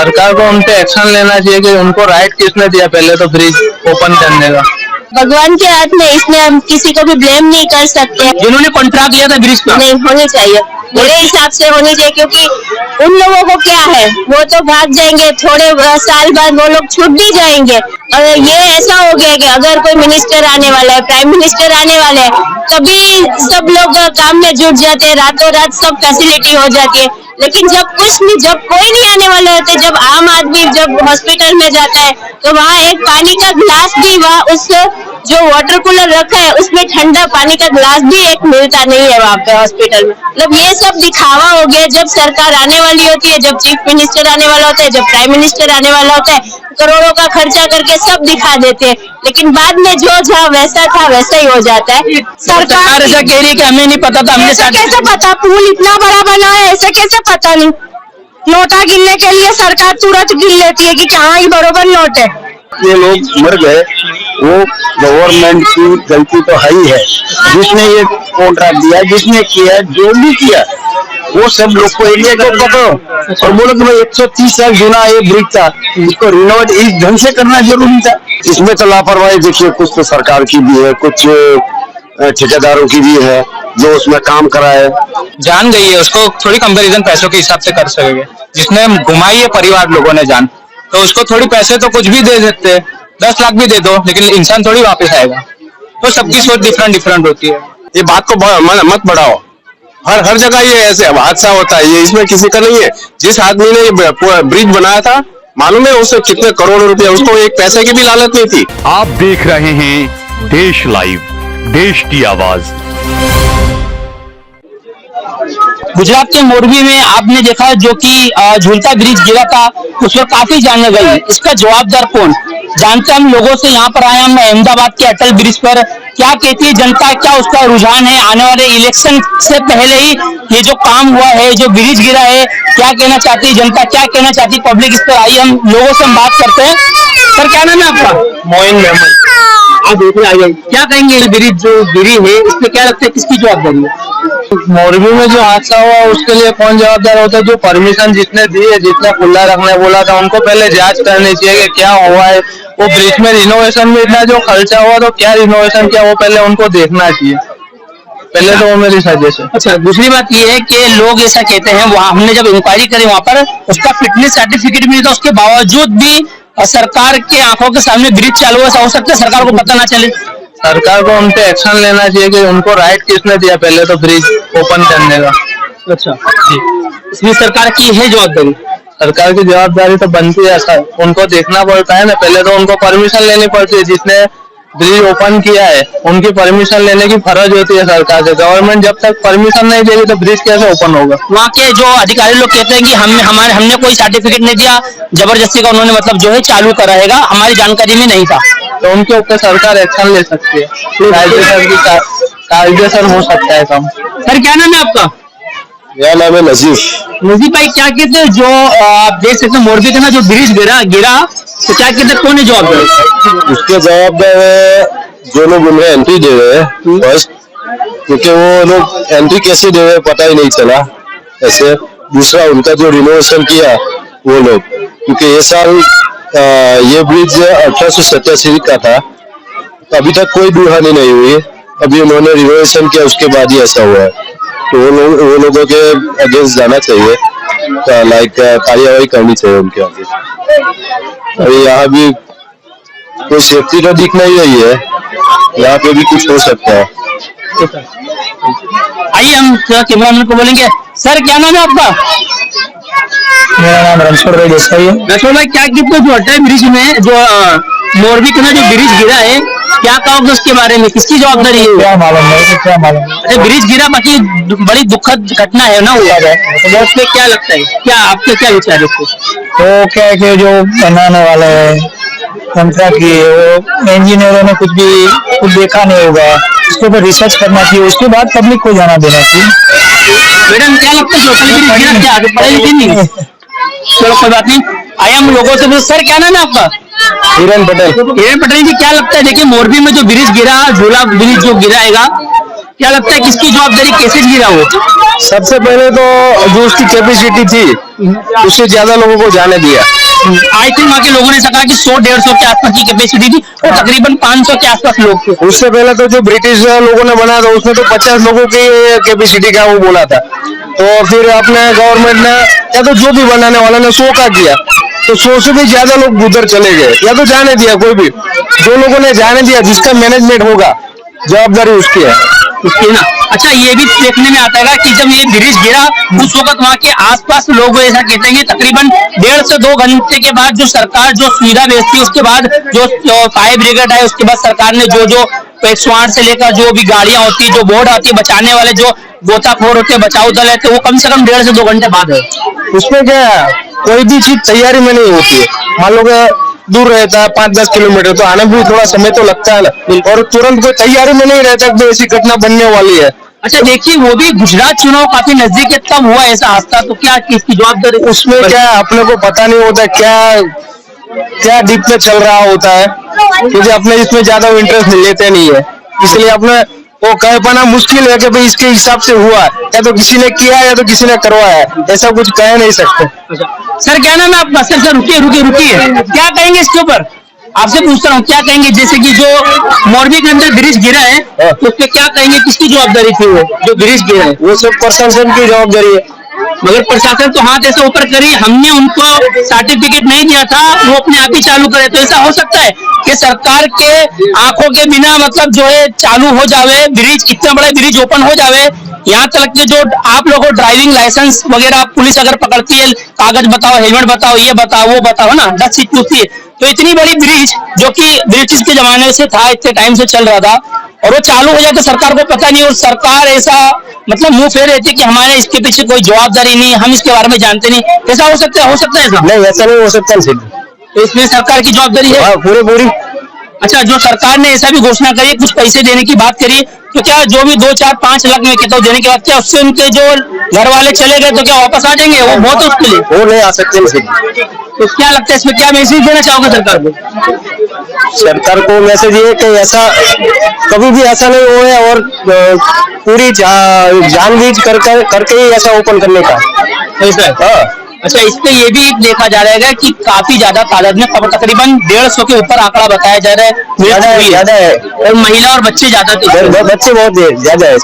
सरकार को उन पे एक्शन लेना चाहिए कि उनको राइट किसने दिया पहले तो ब्रिज ओपन करने का। भगवान के हाथ में, इसमें हम किसी को भी ब्लेम नहीं कर सकते। जिन्होंने कॉन्ट्रैक्ट लिया था ब्रिज का नहीं होनी चाहिए, मेरे हिसाब से होनी चाहिए, क्योंकि उन लोगों को क्या है, वो तो भाग जाएंगे, थोड़े साल बाद वो लोग छूट भी जाएंगे। और ये ऐसा हो गया कि अगर कोई मिनिस्टर आने वाला है, प्राइम मिनिस्टर आने वाले हैं, तभी सब लोग काम में जुट जाते हैं, रातों रात सब फैसिलिटी हो जाती है। लेकिन जब कोई नहीं आने वाले होते, जब आम आदमी जब हॉस्पिटल में जाता है, तो वहाँ एक पानी का ग्लास भी, वहाँ उस जो वाटर कूलर रखा है उसमें ठंडा पानी का ग्लास भी एक मिलता नहीं है वहाँ पे हॉस्पिटल में। मतलब ये सब दिखावा हो गया। जब सरकार आने वाली होती है, जब चीफ मिनिस्टर आने वाला होता है, जब प्राइम मिनिस्टर आने वाला होता है, करोड़ों का खर्चा करके सब दिखा देते हैं, लेकिन बाद में जो जहाँ वैसा था वैसा ही हो जाता है। सरकार ऐसा कह रही है कि हमें नहीं पता था, हमने कैसे पता? पुल इतना बड़ा बना है, ऐसे कैसे पता नहीं? नोटा गिनने के लिए सरकार तुरंत गिन लेती है कि कहाँ ही बरोबर नोट है। ये लोग मर गए, वो गवर्नमेंट की गलती तो है ही है। जिसने ये कॉन्ट्रैक्ट दिया, जिसने किया, जो भी किया, वो सब लोग को एरिया को पकड़ो और बोलो कि भाई 130 साल जुना ये ब्रिज था, इसको रिनोवेट इस ढंग से करना जरूरी था। इसमें तो लापरवाही देखिए, कुछ तो सरकार की भी है, कुछ ठेकेदारों की भी है जो उसमें काम कराए। जान गई है, उसको थोड़ी कंपैरिजन पैसों के हिसाब से कर सकेंगे। जिसने घुमाई है परिवार लोगों ने जान, तो उसको थोड़ी पैसे तो कुछ भी दे देते, 10 लाख भी दे दो, लेकिन इंसान थोड़ी वापस आएगा। तो सबकी सोच डिफरेंट होती है। ये बात को मत बढ़ाओ, हर जगह ये ऐसे हादसा होता है, ये इसमें किसी का नहीं है। जिस आदमी ने ये ब्रिज बनाया था, मालूम है उसे कितने करोड़ रुपया, उसको एक पैसे की भी लालच नहीं थी। आप देख रहे हैं देश लाइव, देश की आवाज। गुजरात के मोरबी में आपने देखा जो कि झूलता ब्रिज गिरा था, उस पर काफी जाने गई। इसका जवाबदार कौन? जानते हम लोगों से यहाँ पर आए हम अहमदाबाद के अटल ब्रिज पर। क्या कहती है जनता, क्या उसका रुझान है? आने वाले इलेक्शन से पहले ही ये जो काम हुआ है, जो ब्रिज गिरा है, क्या कहना चाहती है जनता, क्या कहना चाहती है पब्लिक? इस पर आइए हम लोगों से हम बात करते हैं। सर क्या नाम है आपका? मोइन मेमन। आप देखिए आइए, क्या कहेंगे ये ब्रिज जो गिरी है, इस पे क्या लगता है किसकी जवाबदारी है? मोरबी में जो हादसा हुआ उसके लिए कौन जवाबदार होता है? जो परमिशन जिसने दी है, जितना खुला रखने बोला था, उनको पहले जांच करनी चाहिए कि क्या हुआ है। वो ब्रिज में रिनोवेशन में इतना जो खर्चा हुआ, तो क्या रिनोवेशन किया वो पहले उनको देखना चाहिए। पहले तो वो मेरी सजेशन। अच्छा, दूसरी बात ये है कि लोग ऐसा कहते हैं, वहाँ हमने जब इंक्वायरी करी वहाँ पर उसका फिटनेस सर्टिफिकेट भी था, उसके बावजूद भी सरकार के आंखों के सामने ब्रिज चालू है। हो सकता है सरकार को पता ना चले। सरकार को उन पे एक्शन लेना चाहिए कि उनको राइट किसने दिया पहले तो ब्रिज ओपन करने का। अच्छा जी, इसमें सरकार की है जवाबदारी। सरकार की जवाबदारी तो बनती है सर, उनको देखना पड़ता है ना। पहले तो उनको परमिशन लेनी पड़ती है, जिसने ब्रिज ओपन किया है उनकी परमिशन लेने की फर्ज होती है सरकार से। गवर्नमेंट जब तक परमिशन नहीं देगी तो ब्रिज कैसे ओपन होगा? वहाँ के जो अधिकारी लोग कहते हैं कि हमने कोई सर्टिफिकेट नहीं दिया, जबरदस्ती का उन्होंने मतलब जो है चालू कराएगा, हमारी जानकारी में नहीं था। तो उनके ऊपर सरकार एक्शन ले सकती है, कायदेसर हो सकता है काम। सर क्या नाम है आपका? मेरा नाम है नजीफ भाई, क्या कहते हैं जो आप देख सकते हैं मोरबी का ना जो ब्रिज गिरा तो क्या कहते हैं कौन है जवाबदार? उसके जवाबदार है जो लोग उन्हें एंट्री दे रहे हैं फर्स्ट, क्योंकि वो लोग एंट्री कैसे दे रहे हैं पता ही नहीं चला ऐसे। दूसरा उनका जो रिनोवेशन किया वो लोग, क्योंकि ये साल ये ब्रिज 1887 का था, अभी तक कोई दुर्हानि नहीं हुई। अभी उन्होंने रिनोवेशन किया, उसके बाद ही ऐसा हुआ है। तो वो लोगों के अगेंस्ट जाना चाहिए, लाइक कार्यवाही करनी चाहिए उनके आगे। अभी यहाँ भी कोई सेफ्टी तो दिख नहीं रही है, यहाँ पे भी कुछ हो सकता है। आइए हम कैमरामैन को बोलेंगे। सर क्या नाम है आपका? मेरा नाम रणछोड़ भाई देसाई है। रणछोड़ भाई, क्या कहते हैं जो अटल ब्रिज में जो मोरबी का जो ब्रिज गिरा है, क्या कहोगे उसके बारे में? किसकी जवाबदारी है? क्या मालूम नहीं, क्या मालूम। अच्छा, ब्रिज गिरा, बाकी बड़ी दुखद घटना है ना हुआ है, तो उसमें क्या लगता है, क्या आपके क्या विचार है? तो क्या है कि जो बनाने वाले कॉन्ट्रैक्ट किए वो इंजीनियरों ने कुछ देखा नहीं होगा, उसके ऊपर रिसर्च करना चाहिए, उसके बाद पब्लिक को जाना देना चाहिए। मैडम क्या लगता है अटल ब्रिज गिरा, क्या आगे पढ़े लिखे नहीं? चलो कोई बात नहीं, आइए हम लोगों से। सर क्या नाम है आपका? हिरेन पटेल। हिरेन पटेल जी, क्या लगता है देखिए मोरबी में जो ब्रिज गिरा, झूला ब्रिज जो गिराएगा, क्या लगता है किसकी जवाबदारी, कैसे गिरा वो? सबसे पहले तो जो उसकी कैपेसिटी थी उससे ज्यादा लोगों को जाने दिया। आई थिंक वहाँ के लोगों ने कहा कि 100-150 के आसपास की कैपेसिटी थी और तकरीबन 500 के आसपास लोग थे। उससे पहले तो जो ब्रिटिश लोगों ने बनाया था उसने तो 50 लोगों की कैपेसिटी का वो बोला था। तो फिर अपने गवर्नमेंट ने या तो जो भी बनाने वाला ने 100 का किया, तो 100 से भी ज्यादा लोग उधर चले गए, या तो जाने दिया कोई भी। जो लोगों ने जाने दिया, जिसका मैनेजमेंट होगा जवाबदारी उसकी है। उसकी ना। अच्छा, ये भी देखने में आता है कि जब ये ब्रिज गिरा उस वक्त वहाँ के आसपास लोग ऐसा कहते हैं कि तकरीबन 1.5 से 2 घंटे के बाद जो सरकार जो सुविधा भेजती, उसके बाद जो फायर ब्रिगेड है, उसके बाद सरकार ने जो 108 से लेकर जो भी गाड़ियां होती है, जो बोर्ड आती है, बचाने वाले जो गोताखोर होते हैं, बचाव दल है, तो वो कम से कम 1.5 से 2 घंटे बाद है। उसमें क्या है, कोई भी चीज तैयारी में नहीं होती है। मान लो दूर रहता है 5-10 किलोमीटर, तो आने में थोड़ा समय तो लगता है ना, और तुरंत कोई तैयारी में नहीं रहता कि ऐसी घटना बनने वाली है। अच्छा देखिए, वो भी गुजरात चुनाव काफी नजदीक है, तब हुआ ऐसा हादसा, तो क्या किसकी जवाबदारी? उसमें क्या है, अपने को पता नहीं होता क्या डीप में चल रहा होता है, क्योंकि अपने इसमें ज्यादा इंटरेस्ट लेते नहीं है, इसलिए अपने वो कह पाना मुश्किल है कि भाई इसके हिसाब से हुआ, या तो किसी ने किया या तो किसी ने करवाया, ऐसा कुछ कह नहीं सकते। सर क्या नाम है आपका? सर रुकिए, क्या कहेंगे इसके ऊपर? आपसे पूछता हूँ, क्या कहेंगे, जैसे कि जो मोरबी के अंदर ब्रिज गिरा है, तो उस पे क्या कहेंगे, किसकी जवाबदारी थी वो जो ब्रिज गिरा है? वो सब प्रशासन की जवाबदारी है। मगर प्रशासन तो हाथ ऐसे ऊपर करी, हमने उनको सर्टिफिकेट नहीं दिया था, वो अपने आप ही चालू करे, तो ऐसा हो सकता है कि सरकार के आंखों के बिना मतलब जो है चालू हो जावे ब्रिज, इतना बड़ा ब्रिज ओपन हो जावे, यहाँ तक कि जो आप लोगों को ड्राइविंग लाइसेंस वगैरह पुलिस अगर पकड़ती है, कागज बताओ, हेलमेट बताओ, ये बताओ, वो बताओ ना, 10 चीज पूछती है, तो इतनी बड़ी ब्रिज जो कि ब्रिटिश के जमाने से था, इतने टाइम से चल रहा था, और वो चालू हो जाए तो सरकार को पता नहीं, और सरकार ऐसा मतलब मुंह फेर रहती कि हमारे इसके पीछे कोई जवाबदारी नहीं, हम इसके बारे में जानते नहीं। ऐसा हो सकता है ऐसा? नहीं, ऐसा नहीं हो सकता। तो इसमें सरकार की जवाबदारी है पूरी। अच्छा, जो सरकार ने ऐसा भी घोषणा करी, कुछ पैसे देने की बात करी, तो क्या जो भी 2, 4, 5 लाख में कहता हूँ देने के बाद क्या उससे उनके जो घर वाले चले गए तो क्या वापस आ जाएंगे? वो बहुत उसके लिए वो नहीं आ सकते। तो क्या लगता है इसमें, क्या मैसेज देना चाहोगे सरकार को? सरकार को मैसेज ये कि ऐसा कभी भी ऐसा नहीं हुआ है, और पूरी जानबूझ करके ही ऐसा ओपन करने का ऐसा है। हाँ। अच्छा, इस पे ये भी देखा जा रहा है कि काफी ज्यादा तादाद में, तकरीबन 150 के ऊपर आंकड़ा बताया जा रहा है, ज्यादा है, और महिला और बच्चे ज्यादा थे, बच्चे बहुत ज्यादा है।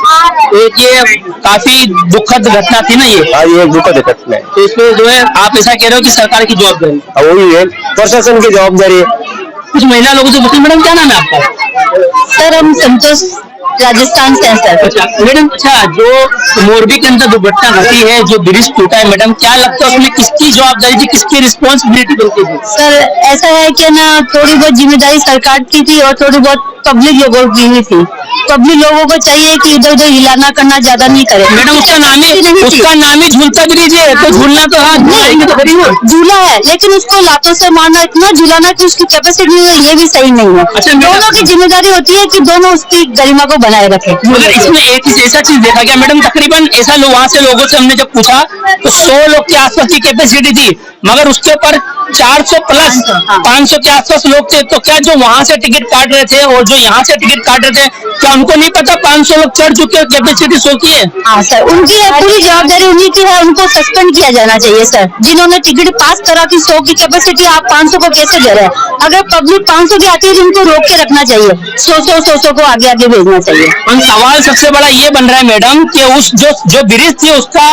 एक ये काफी दुखद घटना थी ना ये? हाँ, ये दुखद घटना है। तो इसमें जो है आप ऐसा कह रहे हो कि सरकार की जवाबदारी, वही है, प्रशासन की जवाबदारी है। कुछ महिला लोगों से पूछिए। मैडम क्या नाम है आपका? सर हम संतोष राजस्थान से हैं सर। अच्छा मैडम, अच्छा जो मोरबी के अंदर दुर्घटना घटी है, जो ब्रिज टूटा है, मैडम क्या लगता है उसमें किसकी जवाबदारी थी, किसकी रिस्पॉन्सिबिलिटी बनती थी? सर ऐसा है कि ना, थोड़ी बहुत जिम्मेदारी सरकार की थी और थोड़ी बहुत पब्लिक लोगों की भी थी। पब्लिक लोगों को चाहिए कि इधर उधर हिलाना करना ज्यादा नहीं करे। मैडम उसका नाम ही झूलता ब्रिज है, तो झूलना तो हाँ झूलेंगे तो करेंगे। झूला है, लेकिन उसको लातों से मारना, इतना झूलाना कि उसकी कैपेसिटी नहीं है, ये भी सही नहीं है। अच्छा, दोनों की जिम्मेदारी होती है कि दोनों उसकी गरिमा को बनाए रखे। मगर इसमें एक ऐसा चीज देखा गया मैडम, तकरीबन ऐसा वहाँ से लोगों से हमने जब पूछा तो 100 लोग के आसपास की कैपेसिटी थी, मगर उसके ऊपर 400 प्लस 500 के आसपास लोग थे। तो क्या जो वहाँ से टिकट काट रहे थे और जो यहाँ से टिकट काट रहे थे, क्या उनको नहीं पता 500 लोग चढ़ चुके हैं, कैपेसिटी 100 की है? हाँ सर, उनकी पूरी जवाबदारी उन्हीं की है, उनको सस्पेंड किया जाना चाहिए सर। जिन्होंने टिकट पास करा कि 100 की कैपेसिटी, आप 500 को कैसे दे रहे हैं? अगर पब्लिक 500 की आती है तो उनको रोक के रखना चाहिए, 100 को आगे आगे भेजना चाहिए। और सवाल सबसे बड़ा ये बन रहा है मैडम कि उस जो ब्रिज थी उसका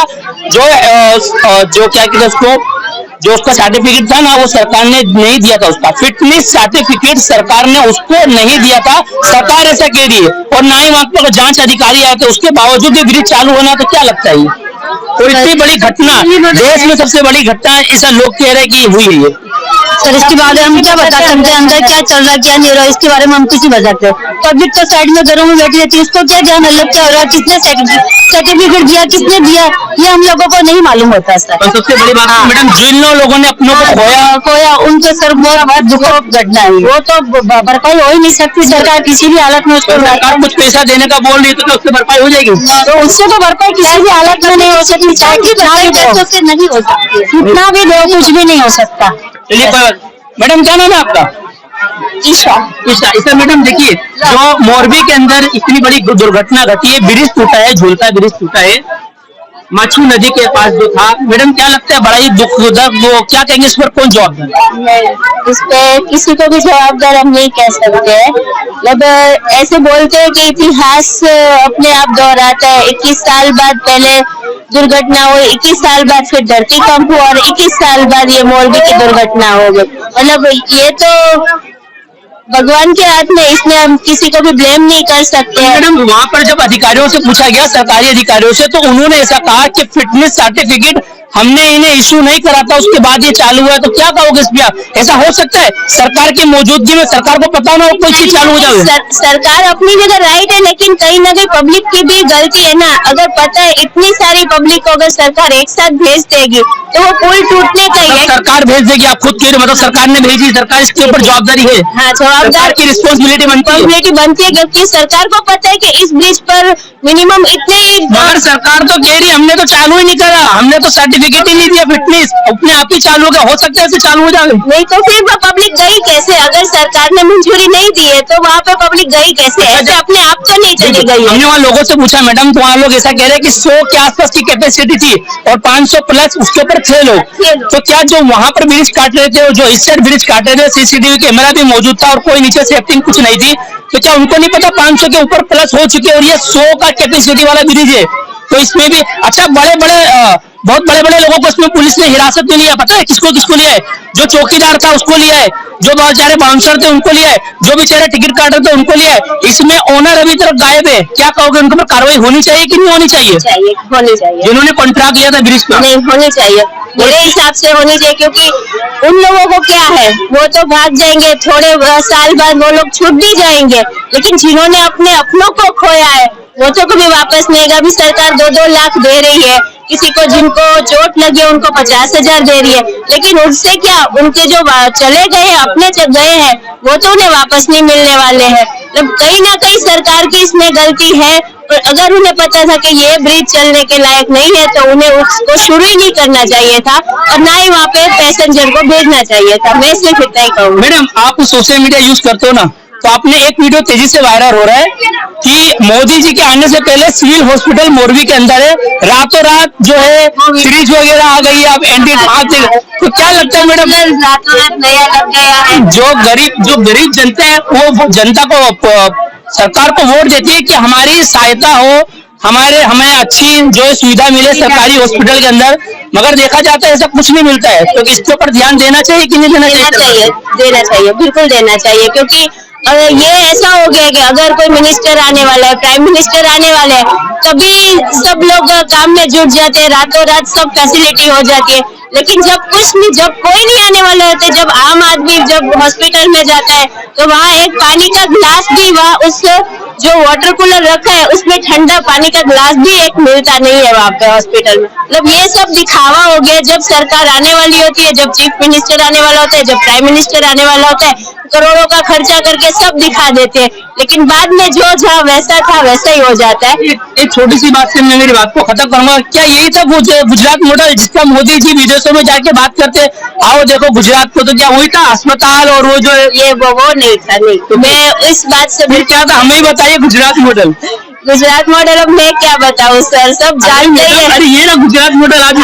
जो क्या कहते उसको, जो उसका सर्टिफिकेट था ना, वो सरकार ने नहीं दिया था, उसका फिटनेस सर्टिफिकेट सरकार ने उसको नहीं दिया था, सरकार ऐसा कह रही है, और ना ही वहाँ पर जांच अधिकारी आए थे, उसके बावजूद भी ब्रिज चालू होना, तो क्या लगता है? और इतनी बड़ी घटना, देश में सबसे बड़ी घटना, ऐसा लोग कह रहे हैं कि हुई है। सर इसके बारे में हम क्या बता सकते हैं, अंदर क्या चल रहा है क्या नहीं हो रहा है, इसके बारे में हम कुछ नहीं बता सकते। पब्लिक तो साइड में घरों में बैठी रहती है, उसको क्या ध्यान, अलग क्या हो रहा है, किसने सर्टिफिकेट दिया, किसने दिया, ये हम लोगों को नहीं मालूम होता सर। और सबसे बड़ी बात मैडम, जिन लोगों ने अपनों को खोया उनके सर बहुत दुखद घटना है, वो तो भरपाई हो ही नहीं सकती सरकार किसी भी हालत में। उसको सरकार कुछ पैसा देने का बोल रही है, तो उससे भरपाई हो जाएगी? तो उससे तो भरपाई किसी भी हालत में नहीं हो सकती, चाहे कितना भी पैसों से नहीं हो सकती, कितना भी दो कुछ भी नहीं हो सकता। चलिए मैडम क्या नाम है आपका? ईशा। ईशा मैडम, देखिए जो मोरबी के अंदर इतनी बड़ी दुर्घटना घटी है, ब्रिज टूटा है, झूलता ब्रिज टूटा है माछू नदी के पास जो था, मैडम क्या लगता है बड़ा ही दुखदायक, वो क्या कहेंगे इस पर कौन जवाबदार है? इस पे किसी को भी जवाबदार हम नहीं कह सकते हैं। मतलब ऐसे बोलते हैं कि इतिहास अपने आप दोहराता है। 21 साल बाद पहले दुर्घटना हुई, 21 साल बाद फिर धरती कंप हुआ और 21 साल बाद ये मोरबी की दुर्घटना हो गई। मतलब ये तो भगवान के हाथ में, इसमें हम किसी को भी ब्लेम नहीं कर सकते हैं। मैडम वहाँ पर जब अधिकारियों से पूछा गया, सरकारी अधिकारियों से, तो उन्होंने ऐसा कहा कि फिटनेस सर्टिफिकेट हमने इन्हें इशू नहीं करा था, उसके बाद ये चालू हुआ। तो क्या कहोगे इस पे? ऐसा हो सकता है सरकार की मौजूदगी में, सरकार को पता ना हो कोई चीज चालू हो जाए? सरकार अपनी जगह राइट है, लेकिन कहीं ना कहीं पब्लिक की भी गलती है ना। अगर पता है इतनी सारी पब्लिक को अगर सरकार एक साथ भेज देगी तो वो पुल टूटने का ही है। सरकार भेज देगी, आप खुद कह रहे हो, मतलब सरकार ने भेजी, सरकार इसके ऊपर जवाबदारी है। हाँ, जवाबदार की रिस्पॉन्सिबिलिटी बनती है, क्योंकि सरकार को पता है कि इस ब्रिज पर मिनिमम इतने। मगर सरकार तो कह रही हमने तो चालू ही नहीं करा, हमने तो सर्टिफिकेट ही नहीं दिया, फिटनेस अपने आप ही चालू होगा। हो सकता है ऐसे चालू हो जाए? नहीं तो फिर पब्लिक गई कैसे? अगर सरकार ने मंजूरी नहीं दी है तो वहाँ पे पब्लिक गई कैसे? ऐसे अपने आप तो नहीं चली गई। हमने वहाँ लोगों से पूछा मैडम, तो वहाँ लोग ऐसा कह रहे हैं कि 100 के आसपास की कैपेसिटी थी और 500 प्लस उसके ऊपर थे लोग। तो क्या जो वहाँ पर ब्रिज काट रहे थे, जो इस साइड ब्रिज काट रहे थे, सीसीटीवी कैमरा भी मौजूद था और कोई नीचे सेफ्टी कुछ नहीं थी, तो क्या उनको नहीं पता 500 के ऊपर प्लस हो चुके और ये 100 का कैपेसिटी वाला ब्रिज है? तो इसमें भी अच्छा बहुत बड़े बड़े लोगों को इसमें पुलिस ने हिरासत में लिया। पता है किसको किसको लिया है? जो चौकीदार था उसको लिया है, जो बेचारे बाउंसर थे उनको लिया है, जो बेचारे टिकट काट रहे थे उनको लिया है। इसमें ओनर अभी तक गायब है। क्या कहोगे, उनके ऊपर कार्रवाई होनी चाहिए कि नहीं होनी चाहिए? होनी चाहिए। जिन्होंने कॉन्ट्रैक्ट लिया था ब्रिज का? नहीं, होनी चाहिए, मेरे हिसाब से होनी चाहिए, क्योंकि उन लोगों को क्या है, वो तो भाग जाएंगे, थोड़े साल बाद वो लोग छूट भी जाएंगे, लेकिन जिन्होंने अपने अपनों को खोया है वो तो कभी वापस नहीं आएगा। अभी सरकार 2-2 लाख दे रही है, किसी को जिनको चोट लगी है उनको 50,000 दे रही है, लेकिन उससे क्या, उनके जो चले गए हैं, अपने गए हैं, वो तो उन्हें वापस नहीं मिलने वाले हैं। मतलब कहीं ना कहीं सरकार की इसमें गलती है। और अगर उन्हें पता था कि ये ब्रिज चलने के लायक नहीं है तो उन्हें उसको शुरू ही नहीं करना चाहिए था और ना ही वहाँ पे पैसेंजर को भेजना चाहिए था। मैं सिर्फ इतना ही कहूँगी। मैडम आप सोशल मीडिया यूज करते हो ना, तो आपने एक वीडियो तेजी से वायरल हो रहा है कि मोदी जी के आने से पहले सिविल हॉस्पिटल मोरबी के अंदर है, रातों रात जो है फ्रिज वगैरह आ गई है, अब तो क्या लगता है मैडम, रातों रात नया लग गया है? जो गरीब जनता है वो जनता को, सरकार को वोट देती है कि हमारी सहायता हो, हमें अच्छी जो सुविधा मिले सरकारी हॉस्पिटल के अंदर, मगर देखा जाता है ऐसा कुछ नहीं मिलता है। तो इसके ऊपर ध्यान देना चाहिए कि नहीं देना चाहिए? देना चाहिए, बिल्कुल देना चाहिए, क्योंकि ये ऐसा हो गया कि अगर कोई मिनिस्टर आने वाला है, प्राइम मिनिस्टर आने वाले हैं, तभी सब लोग काम में जुट जाते हैं, रातों रात सब फैसिलिटी हो जाती है। लेकिन जब कोई नहीं आने वाला होता, जब आम आदमी जब हॉस्पिटल में जाता है तो वहाँ एक पानी का ग्लास भी, वहाँ उस जो वाटर कूलर रखा है उसमें ठंडा पानी का ग्लास भी एक मिलता नहीं है वहाँ पे हॉस्पिटल में। मतलब ये सब दिखावा हो गया। जब सरकार आने वाली होती है, जब चीफ मिनिस्टर आने वाला होता है, जब प्राइम मिनिस्टर आने वाला होता है, करोड़ों का खर्चा करके सब दिखा देते हैं, लेकिन बाद में जो जहाँ वैसा था वैसा ही हो जाता है। एक छोटी सी बात से मैं मेरी बात को खत्म करूंगा। क्या यही था वो गुजरात मॉडल जिसका मोदी जी विदेशों में जाके बात करते, आओ देखो गुजरात को, तो क्या वही था अस्पताल और वो जो ये वो नहीं था? नहीं, तो मैं इस बात से फिर क्या था, हमें ही बताइए गुजरात मॉडल। गुजरात मॉडल अब मैं क्या बताऊँ सर, सब जानते हैं। अरे ये ना गुजरात मॉडल, आज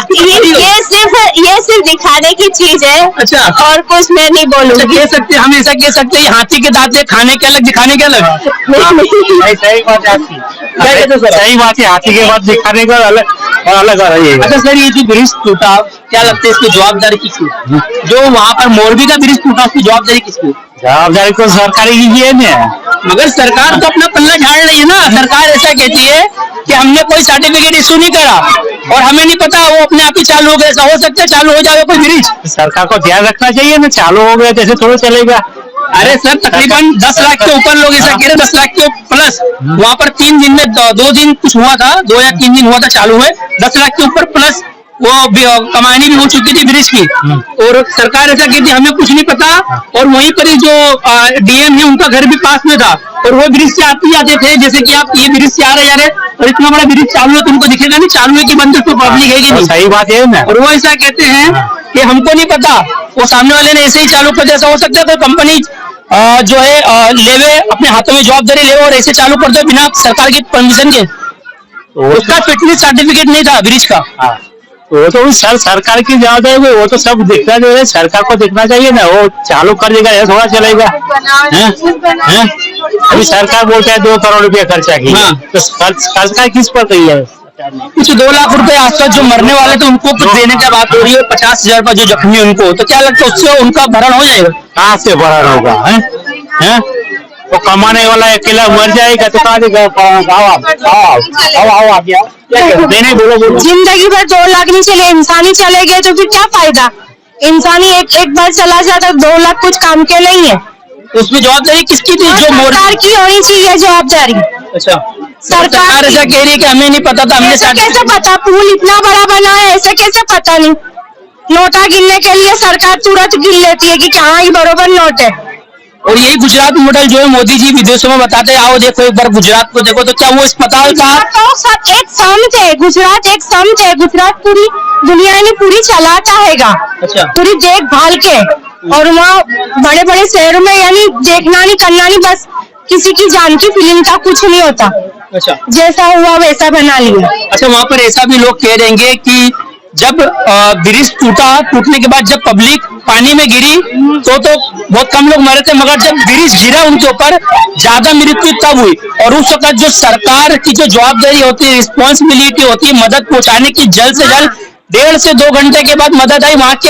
ये सिर्फ दिखाने की चीज है। अच्छा, और कुछ मैं नहीं बोलूँगी। कह सकते, हम ऐसा कह सकते हैं हाथी के दांत खाने के अलग दिखाने के अलग। सही बात है आपकी, सही बात है, हाथी के बाद दिखाने का अलग और अलग आ रही है। अच्छा सर, ये जो ब्रिज टूटा, क्या लगता है इसकी जवाबदारी किसकी? जो वहाँ पर मोरबी का ब्रिज टूटा उसकी जवाबदारी किसकी? जवाबदारी को सरकारी की है ना, मगर सरकार तो अपना पल्ला झाड़ रही है ना। सरकार ऐसा कहती है कि हमने कोई सर्टिफिकेट इशू नहीं करा और हमें नहीं पता, वो अपने आप ही चालू हो गया। ऐसा हो सकता है चालू हो जाएगा कोई ब्रिज? सरकार को ध्यान रखना चाहिए ना, चालू हो गया जैसे थोड़ा चलेगा। अरे सर, तकरीबन 10 लाख के ऊपर लोग ऐसा कह रहे, 10 लाख के प्लस। वहाँ पर 3 दिन में 2 दिन कुछ हुआ था, 2 या 3 दिन हुआ था चालू है, 10 लाख के ऊपर प्लस वो कमानी भी हो चुकी थी ब्रिज की। और सरकार ऐसा कहती हमें कुछ नहीं पता। और वहीं पर ही जो डीएम है उनका घर भी पास में था और वो ब्रिज से आते जाते थे, जैसे कि आप ये ब्रिज से आ रहे जा रहे और इतना बड़ा ब्रिज चालू है तो उनको दिखेगा नहीं चालू है कि बंद है, तो पब्लिक है कि नहीं? सही बात है ना। और वो ऐसा कहते हैं कि हमको नहीं पता, वो सामने वाले ने ऐसे ही चालू कर दिया। ऐसा हो सकता है कोई कंपनी जो है लेवे अपने हाथों में जवाबदारी ले और ऐसे चालू कर दो बिना सरकार की परमिशन के। उसका फिटनेस सर्टिफिकेट नहीं था ब्रिज का। वो तो सरकार की जवाबदारी, वो तो सब देखना चाहिए, सरकार को देखना चाहिए ना, वो चालू कर देगा या थोड़ा चलेगा। अभी सरकार बोलता है 2 करोड़ रुपया खर्चा किया, तो खर्चा किस पर की है? कुछ 2 लाख रुपए आसपास जो मरने वाले थे उनको कुछ देने की बात हो रही है, 50,000 पर जो जख्मी उनको, तो क्या लगता है उससे उनका भरण हो जाएगा? कहाँ से भरण होगा? वो कमाने वाला अकेला मर जाएगा तो कहाँ देगा? देने बोलो। जिंदगी भर 2 लाख नहीं चले, इंसानी चले गए तो फिर क्या फायदा? इंसानी एक बार चला जाता, 2 लाख कुछ काम के नहीं है। उसमें जवाबदारी किसकी थी? जो सरकार की होनी चाहिए जवाबदारी। अच्छा, सरकार ऐसा कह रही है कि हमें नहीं पता था, हमने कैसे पता? पुल इतना बड़ा बना है, ऐसे कैसे पता नहीं? नोटा गिनने के लिए सरकार तुरंत गिन लेती है कि कहाँ ही बरोबर नोट है। और यही गुजरात मॉडल जो है मोदी जी विदेशों में बताते हैं, आओ देखो एक बार गुजरात को देखो, तो क्या वो अस्पताल का तो सब एक समझ है, गुजरात एक समझ है, गुजरात पूरी दुनिया में पूरी चलाता हैगा। अच्छा, पूरी देखभाल के, और वहाँ बड़े बड़े शहरों में यानी देखना नहीं करना नहीं, बस किसी की जान की फीलिंग का कुछ नहीं होता। अच्छा, जैसा हुआ वैसा बना लिया। अच्छा, वहाँ पर ऐसा भी लोग कह देंगे कि जब ब्रिज टूटने के बाद जब पब्लिक पानी में गिरी तो बहुत कम लोग मरे थे, मगर जब ब्रिज गिरा उनके ऊपर ज्यादा मृत्यु तब हुई। और उस वक्त जो सरकार की जो जवाबदारी होती है, रिस्पॉन्सिबिलिटी होती है मदद पहुंचाने की, जल्द से जल्द 1.5 से 2 घंटे के बाद मदद आई। वहाँ के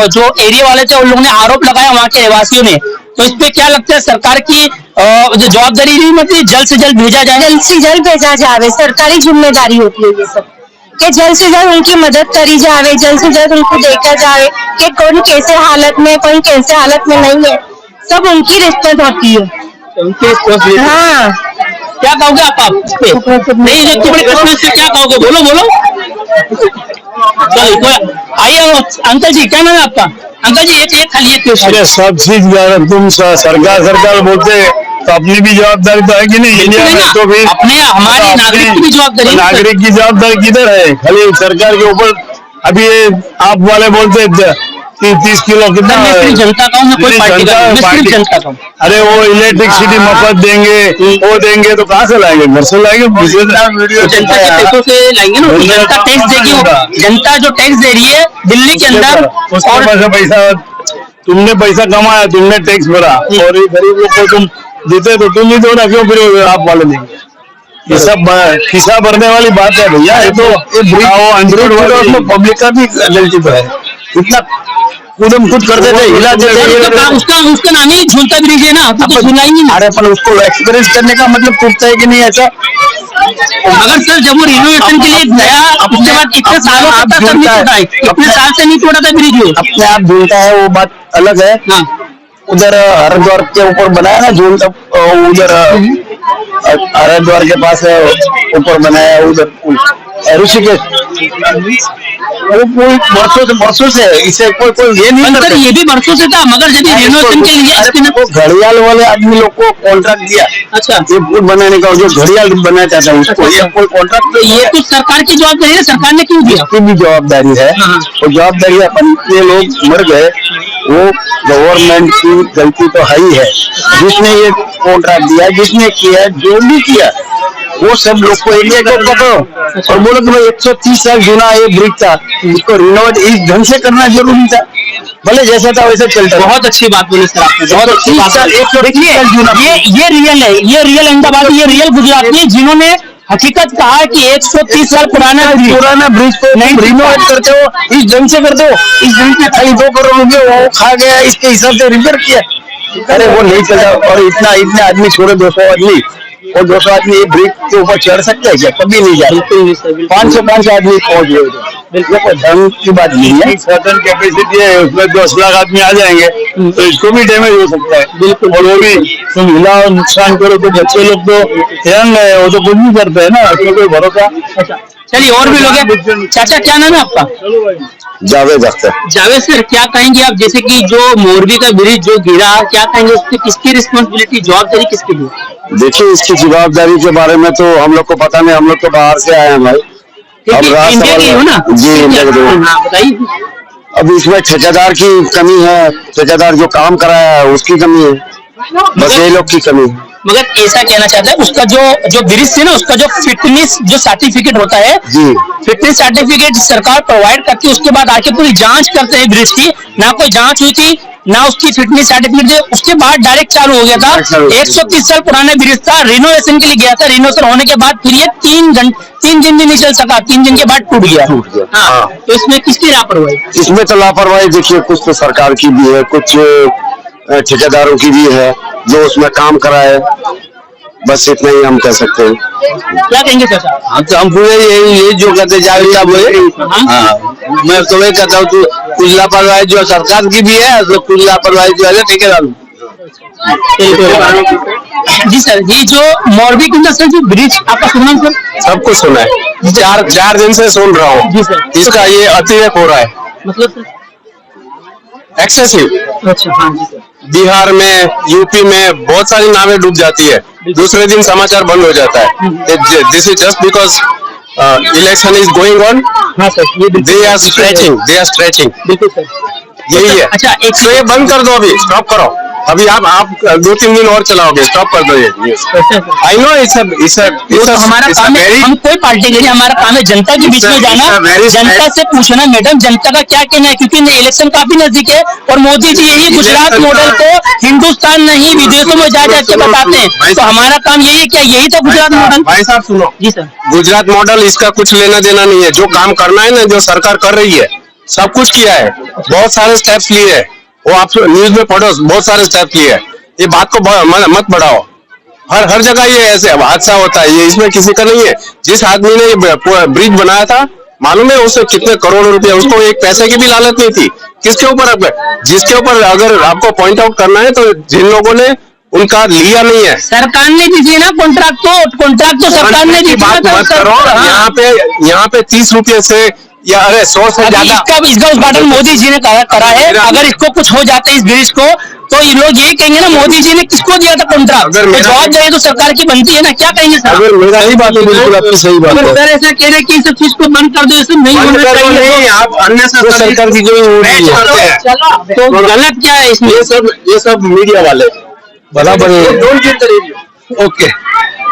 जो एरिया वाले थे उन लोगों ने आरोप लगाया वहाँ के रहवासियों ने, तो इस पे क्या लगता है सरकार की जो जवाबदारी नहीं मतलब जल्द से जल्द भेजा जाए? जल्द से जल्द भेजा जावे, सरकारी जिम्मेदारी होती है ये सब, कि जल्द से जल्द उनकी मदद करी जावे, जल्द से जल्द उनको देखा जावे कि कौन कैसे हालत में, कौन कैसे हालत में नहीं है, सब उनकी रिस्पॉन्स होती है। हाँ, क्या कहोगे आप इस पे? नहीं इतनी बड़ी प्रश्न से क्या कहोगे? बोलो। चलिए आइए अंकल जी, क्या नाम है आपका? अंकल जी एक खाली एक क्वेश्चन। अरे सब चीज तुम सरकार बोलते तो अपनी भी जवाबदारी तो है कि नहीं? इंडिया में तो भी अपने हमारे नागरिक की भी जवाबदारी, नागरिक की जवाबदारी किधर है? खाली सरकार के ऊपर। अभी ये आप वाले बोलते 30 किलो कितना जनता का हूँ, कोई पार्टी जनता का। अरे वो इलेक्ट्रिसिटी मुफ्त देंगे, वो देंगे तो कहाँ से लाएंगे? घर से लाएंगे? जनता के पैसों से लाएंगे ना, जनता टैक्स देगी। जनता जो टैक्स दे रही है दिल्ली के अंदर, और पैसा तुमने पैसा कमाया, तुमने टैक्स भरा, और ये गरीब लोग को तुम देते तो तुम ही दो ना, क्यों फिर आप वाले देंगे? ये सब खिस्सा भरने वाली बात है भैया। ये तो पब्लिक का भी गलती तो है। इतना खुद करते थे, हिला देते। उसका नाम ही झूलता ब्रिज है ना, तो झूला ही नहीं। अरे पर उसको एक्सपीरियंस करने का मतलब टूटता है कि नहीं ऐसा? मगर सर जब वो रिनोवेशन के लिए गया उसके बाद कितने सालों तक नहीं टूटा है, कितने साल से नहीं टूटा था ब्रिज? अपने आप झूलता है, वो बात अलग है। हाँ, उधर हरिद्वार के ऊपर बनाया ना झूल, उधर हरिद्वार के पास ऊपर बनाया, उधर ऋषिकेश, वो कोई वर्षों से इसे कोई ये नहीं करता। ये भी वर्षों से था, मगर जब रिनोवेशन के लिए घड़ियाल वाले आदमी लोग को कॉन्ट्रैक्ट दिया। अच्छा, ये पुल बनाने का, जो घड़ियाल बनाना चाहता है उसको ये कोई कॉन्ट्रैक्ट। तो ये तो सरकार की जवाबदारी है, सरकार ने क्यों दिया? इसकी भी जवाबदारी है, वो जवाबदारी अपन ये लोग मर गए, वो गवर्नमेंट की गलती तो है ही है। जिसने ये कॉन्ट्रैक्ट दिया, जिसने किया, जो भी किया, वो सब लोग को एरिया को पकड़ो और बोलो कि भाई 130 साल जुना ये ब्रिज था, इसको रिनोवेट इस ढंग से करना जरूरी था, भले जैसा था वैसे चलता। बहुत अच्छी बात बोली सर आपने, बहुत अच्छी बात। देखिए ये रियल है, ये रियल अहमदाबाद, ये रियल गुजराती, जिन्होंने हकीकत कहा है कि 130 साल पुराना ब्रिज को नहीं रिनोवेट करते हो, इस ढंग से करते हो, इस ढंग से खाली 2 करोड़ रुपए वो खा गया, इसके हिसाब से रिपेयर किया। अरे वो नहीं चला। और इतने आदमी छोड़े, 200 आदमी, और 200 आदमी एक ब्रिज के ऊपर चढ़ सकते हैं क्या? कभी नहीं जाए। 505 आदमी पहुंच गए, बिल्कुल कोई ढंग की बात नहीं है। सर्टन कैपेसिटी है, उसमें 10 लाख आदमी आ जाएंगे तो इसको भी डैमेज हो सकता है। बिल्कुल, और वो भी तुम हिलाओ, नुकसान करो, तो बच्चे लोग तो यंग है, वो तो कुछ नहीं करते है ना, उसमें कोई भरोसा। चलिए और भी लोग हैं। चाचा क्या नाम है आपका? जावेद अख्तर। जावेद सर, क्या कहेंगे आप, जैसे कि जो मोरबी का ब्रिज जो गिरा, क्या कहेंगे उसकी किसकी रिस्पॉन्सिबिलिटी, जवाबदारी किसकी थी? देखिए, इसकी जवाबदारी के बारे में तो हम लोग को पता नहीं, हम लोग तो बाहर से आए हैं भाई। इंडिया के हो ना? जी, बताइए। अब इसमें ठेकेदार की कमी है, ठेकेदार जो काम कराया है उसकी कमी है, बस ये लोग की कमी है। मगर ऐसा कहना चाहता है उसका जो ब्रिज थी ना, उसका जो फिटनेस जो सर्टिफिकेट होता है जी, फिटनेस सर्टिफिकेट सरकार प्रोवाइड करती है, उसके बाद आके पूरी जांच करते हैं ब्रिज की, ना कोई जांच हुई थी ना उसकी फिटनेस सर्टिफिकेट दी, उसके बाद डायरेक्ट चालू हो गया था। 130 साल पुराना ब्रिज था, रिनोवेशन के लिए गया था, रिनोवेशन होने के बाद फिर ये 3 दिन भी नहीं चल सका, 3 दिन के बाद टूट गया। हाँ, तो इसमें किसकी लापरवाही? इसमें तो लापरवाही देखिए, कुछ तो सरकार की भी है, कुछ ठेकेदारों की भी है जो उसमें काम कराए, बस इतना ही हम कह सकते हैं। क्या कहेंगे चाचा? हम पूरे यही जो कहते जावेद बोले। हाँ, मैं तो वही कहता हूँ, कुछ लापरवाही जो सरकार की भी है, तो कुछ लापरवाही जो है ठेकेदार। जी सर, ये जो मोरबी के अंदर सर जो ब्रिज आपका सुना सर? सब कुछ सुना है, चार दिन से सुन रहा हूँ। जी सर। इसका ये अतिरेक हो रहा है, मतलब सर? एक्सेसिव। अच्छा, हाँ जी सर। बिहार में, यूपी में बहुत सारी नावें डूब जाती है, दूसरे दिन समाचार बंद हो जाता है। This is just because election is going on. हाँ सर, ये दे आर स्ट्रेचिंग। बिल्कुल सर। यही है। अच्छा, एक तो ये बंद कर दो, अभी स्टॉप करो, अभी आप 2-3 दिन और चलाओगे, स्टॉप कर दो ये। आई नो इट्स हमारा काम है, हम कोई पार्टी के लिए, हमारा काम है जनता के बीच में जाना, जनता से पूछना मैडम जनता का क्या कहना है, क्योंकि इलेक्शन काफी नजदीक है और मोदी जी यही गुजरात मॉडल को हिंदुस्तान नहीं विदेशों में जा जाके बताते हैं, तो हमारा काम यही है क्या? यही था गुजरात मॉडल। भाई साहब सुनो जी सर। गुजरात मॉडल इसका कुछ लेना देना नहीं है, जो काम करना है ना, जो सरकार कर रही है सब कुछ किया है, बहुत सारे स्टेप्स लिए है, वो आप न्यूज में पढ़ो, बहुत सारे स्टेप लिए है। ये बात को मत बढ़ाओ, हर जगह ये ऐसे हादसा होता है, ये इसमें किसी का नहीं है। जिस आदमी ने ये ब्रिज बनाया था, मालूम है उसे कितने करोड़ रुपए, उसको एक पैसे की भी लालच नहीं थी। किसके ऊपर? जिसके ऊपर अगर आपको पॉइंट आउट करना है, तो जिन लोगों ने उनका लिया नहीं है, सरकार ने दी ना कॉन्ट्रैक्ट तो सरकार ने दी। बात मत करो। यहाँ पे 30 रुपये से या 100 से ज्यादा इसका उद्घाटन मोदी जी ने करा है। अगर इसको कुछ हो जाता है इस ब्रिज को, तो ये लोग यही कहेंगे ना मोदी जी ने किसको दिया था कॉन्ट्रैक्ट, तो जवाबदारी तो सरकार की बनती है ना, क्या कहेंगे सर? सही बात है, बिल्कुल आपकी सही बात है। सर ऐसा कह रहे कि सब चीज को बंद कर दो, ये सब नहीं होना चाहिए, आप अन्य सरकार की कोई वो नहीं है। तो गलत क्या है इसमें? ये सब मीडिया वाले बराबर ओके।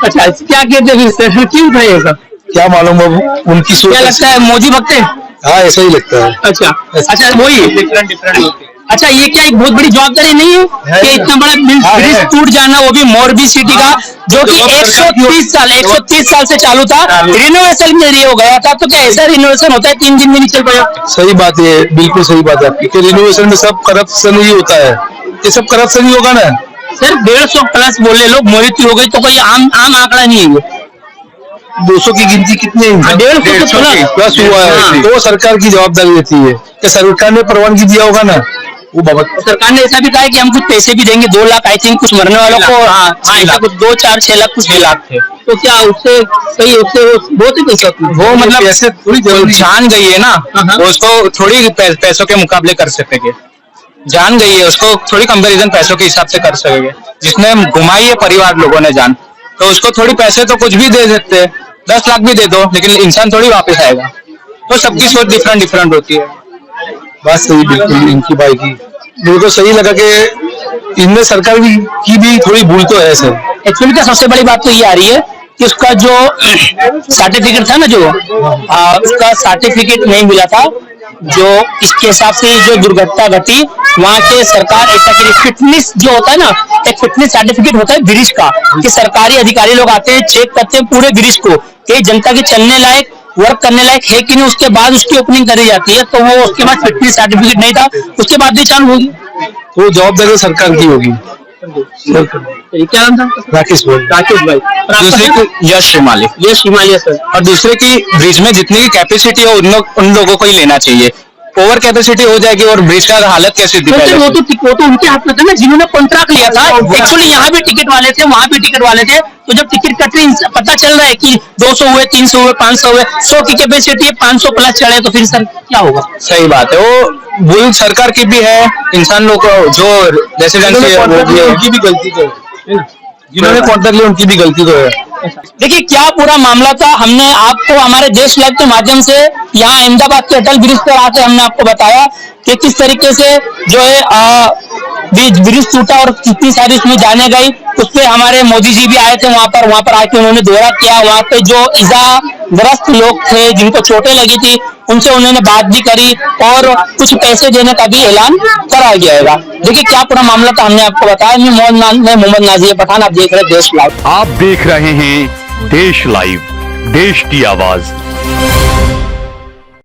अच्छा, क्या कहते हैं सर, क्यों था ये सब? क्या मालूम अब उनकी सोच। क्या लगता है मोदी भक्त है? हाँ, ऐसा ही लगता है। अच्छा, वही डिफरेंट। अच्छा, ये क्या एक बहुत बड़ी जवाबदारी नहीं है कि इतना बड़ा ब्रिज टूट जाना, वो भी मोरबी सिटी का, जो कि 130 साल से चालू था, रिनोवेशन में हो गया था, तो क्या ऐसा रिनोवेशन होता है 3 दिन में नहीं चल पाया? सही बात है, बिल्कुल सही बात है आपकी, रिनोवेशन में सब करप्शन ही होता है, ये सब करप्शन ही होगा ना सर। 150 प्लस बोले लोग मृत्यु हो गई, तो कोई आम आंकड़ा नहीं है। 200 की गिनती कितनी 150 प्लस हुआ है, तो सरकार की जवाबदारी रहती है कि सरकार ने परवानगी दिया होगा ना, वो बाबत सरकार ने ऐसा भी कहा है कि हम कुछ पैसे भी देंगे, 2 लाख आई थिंक कुछ मरने वालों को, हाँ ऐसा कुछ 2, 4, 6 लाख, कुछ 6 लाख थे, तो क्या उससे सही, उससे बहुत ही पैसा वो मतलब पैसे थोड़ी जान गई है ना, उसको थोड़ी पैसों के मुकाबले कर सकेंगे, जान गई है, उसको थोड़ी कंपैरिजन पैसों के हिसाब से कर सकेंगे, जिसने घुमाई है परिवार लोगों ने जान, तो उसको थोड़ी पैसे तो कुछ भी दे सकते हैं, 10 लाख भी दे दो, लेकिन इंसान थोड़ी वापस आएगा, तो सबकी सोच डिफरेंट होती है। बात सही, बिल्कुल इनकी भाई की मेरे को सही लगा कि इनमें सरकार की भी थोड़ी भूल तो है सर। एक्चुअली क्या सबसे बड़ी बात तो ये आ रही है कि उसका जो सर्टिफिकेट था ना, जो उसका सर्टिफिकेट नहीं मिला था, जो इसके हिसाब से जो दुर्घटना घटी, वहाँ के सरकार ऐसा की फिटनेस जो होता है ना, एक फिटनेस सर्टिफिकेट होता है ब्रिज का, कि सरकारी अधिकारी लोग आते हैं, चेक करते हैं पूरे ब्रिज को कि जनता के चलने लायक, वर्क करने लायक है कि नहीं, उसके बाद उसकी ओपनिंग करी जाती है, तो वो उसके बाद फिटनेस सर्टिफिकेट नहीं था, उसके बाद भी चालू होगी, वो जवाबदारी सरकार की होगी। क्या नाम था? राकेश भाई। दूसरे की यश हिमालय सर। और दूसरे की ब्रिज में जितनी की कैपेसिटी है उन लोगों को ही लेना चाहिए, ओवर कैपेसिटी हो जाएगी और ब्रिज का हालत कैसे दिखाई? वो तो उनके हाथ में था ना, जिन्होंने कॉन्ट्रैक्ट लिया था। एक्चुअली यहाँ भी टिकट वाले थे, वहाँ भी टिकट वाले थे, तो जब टिकट कट रही पता चल रहा है कि 200 हुए, 300 हुए, 500 हुए, 100 की कैपेसिटी है, 500 प्लस चढ़े, तो फिर सर क्या होगा? सही बात है, वो भूल सरकार की भी है, इंसान लोग को जो रेसिडेंसी है उनकी भी गलती तो है, जिन्होंने कॉन्ट्रैक्ट लिया उनकी भी गलती तो है। देखिए क्या पूरा मामला था, हमने आपको हमारे देश लाइव के माध्यम से यहाँ अहमदाबाद के अटल ब्रिज पर आके हमने आपको बताया कि किस तरीके से जो है ब्रिज टूटा और कितनी सारी उसमें जाने गई। उस पे हमारे मोदी जी भी आए थे वहां पर आके उन्होंने दौरा किया। वहां पे जो इजाग्रस्त लोग थे जिनको चोटें लगी थी उनसे उन्होंने बात भी करी और कुछ पैसे देने का भी ऐलान करा गया है। देखिए क्या पूरा मामला था, हमने आपको बताया। मैं मोहम्मद नाजिर पठान, आप देख रहे हैं देश लाइव। आप देख रहे हैं देश लाइव, देश की आवाज।